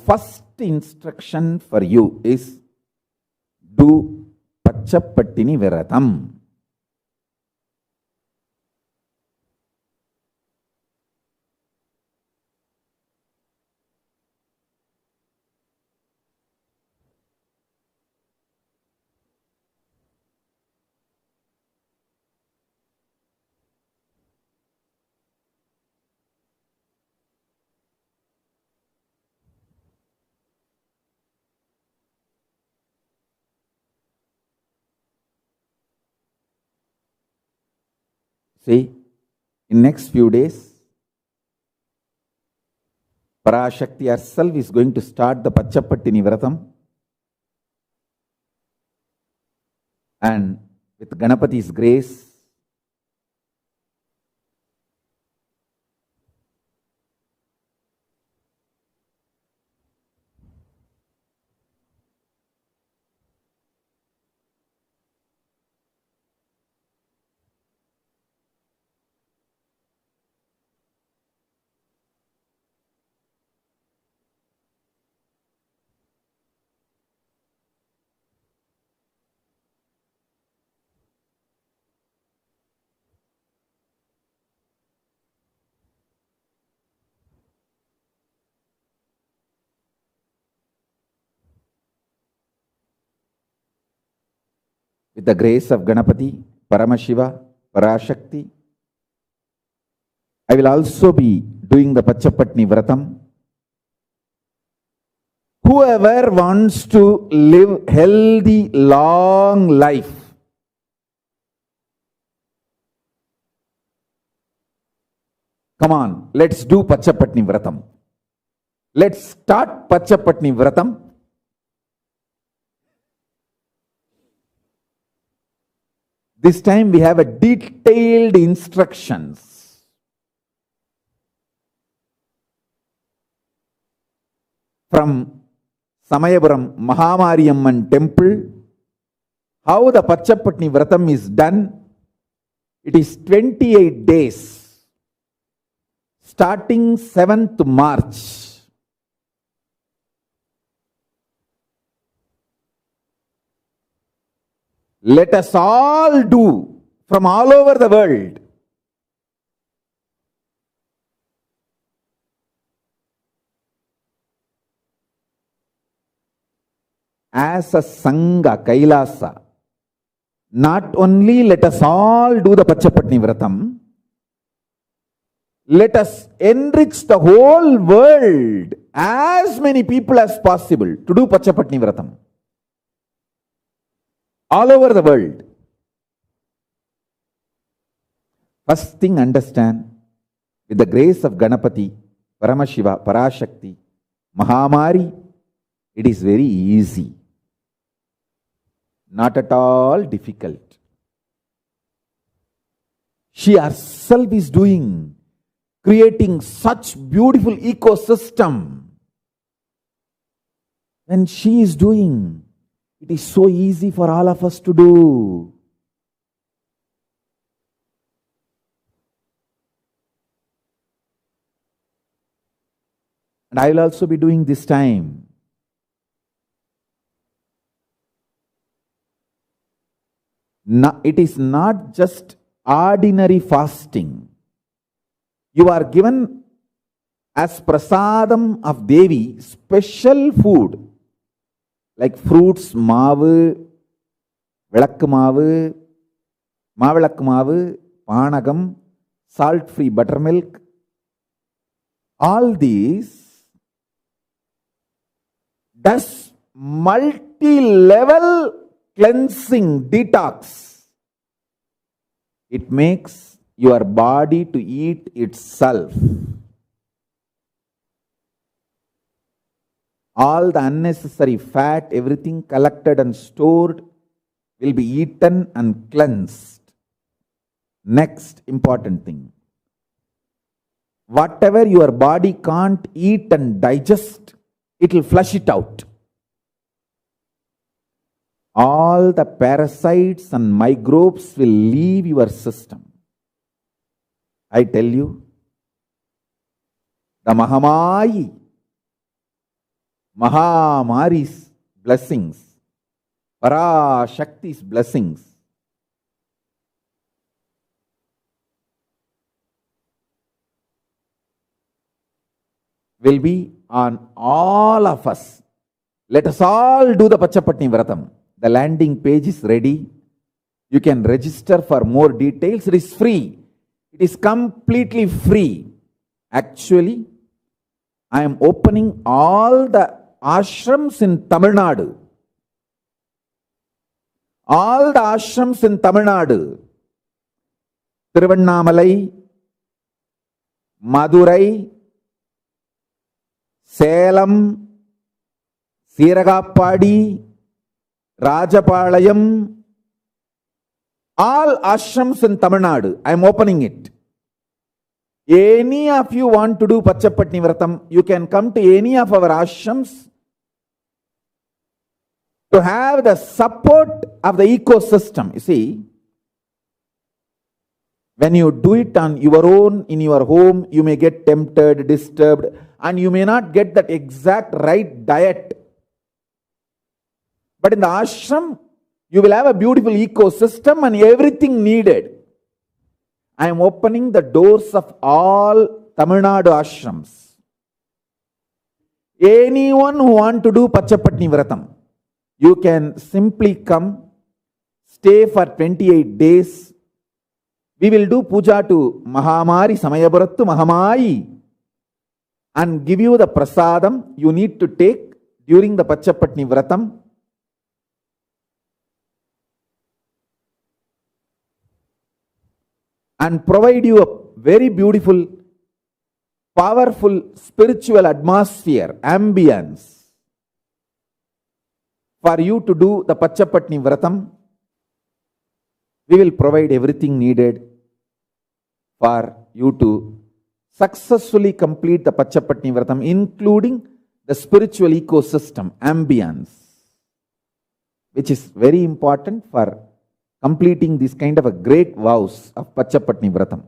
first instruction for you is do Pachapattini Viratham. See, in next few days, Parashakti herself is going to start the Pachapattini Vratam, and with Ganapati's grace, with the grace of Ganapati, Paramashiva, Parashakti, I will also be doing the Pachapattini Vratam. Whoever wants to live healthy, long life, come on, let's do Pachapattini Vratam. Let's start Pachapattini Vratam. This time we have a detailed instructions. From Samayapuram Mahamariamman temple, how the Pachapattini Vratam is done. It is 28 days, starting 7th March. Let us all do from all over the world. As a Sangha Kailasa, not only let us all do the Pachapattini Vratam, let us enrich the whole world, as many people as possible, to do Pachapattini Vratam. All over the world. First thing, understand, with the grace of Ganapati, Paramashiva, Parashakti, Mahamari, it is very easy. Not at all difficult. She herself is doing, creating such beautiful ecosystem. When she is doing, it is so easy for all of us to do. And I will also be doing this time. It is not just ordinary fasting. You are given as prasadam of Devi special food like fruits, maavu, vilakku maavu, maavilakku maavu, panagam, salt-free buttermilk. All these does multi-level cleansing, detox. It makes your body to eat itself. All the unnecessary fat, everything collected and stored will be eaten and cleansed. Next important thing. Whatever your body can't eat and digest, it will flush it out. All the parasites and microbes will leave your system. I tell you, the Mahamayi, Mahamari's blessings, Parashakti's blessings will be on all of us. Let us all do the Pachapatni Vratam. The landing page is ready. You can register for more details. It is free. It is completely free. Actually, I am opening all the ashrams in Tamil Nadu. All the ashrams in Tamil Nadu. Tiruvannamalai, Madurai, Salem, Siragapadi, Rajapalayam, all ashrams in Tamil Nadu. I am opening it. Any of you want to do Pachapatni Vratam, you can come to any of our ashrams to have the support of the ecosystem. You see, when you do it on your own, in your home, you may get tempted, disturbed, and you may not get that exact right diet. But in the ashram, you will have a beautiful ecosystem and everything needed. I am opening the doors of all Tamil Nadu ashrams. Anyone who want to do Pachapatni Vratam, you can simply come, stay for 28 days. We will do puja to Mahamari, Samayabarattu Mahamai, and give you the prasadam you need to take during the Pachapatni Vratam. And provide you a very beautiful, powerful spiritual atmosphere, ambience, for you to do the Pachapatni Vratam. We will provide everything needed for you to successfully complete the Pachapatni Vratam, including the spiritual ecosystem, ambience, which is very important for completing this kind of a great vows of Pachapatni Vratam.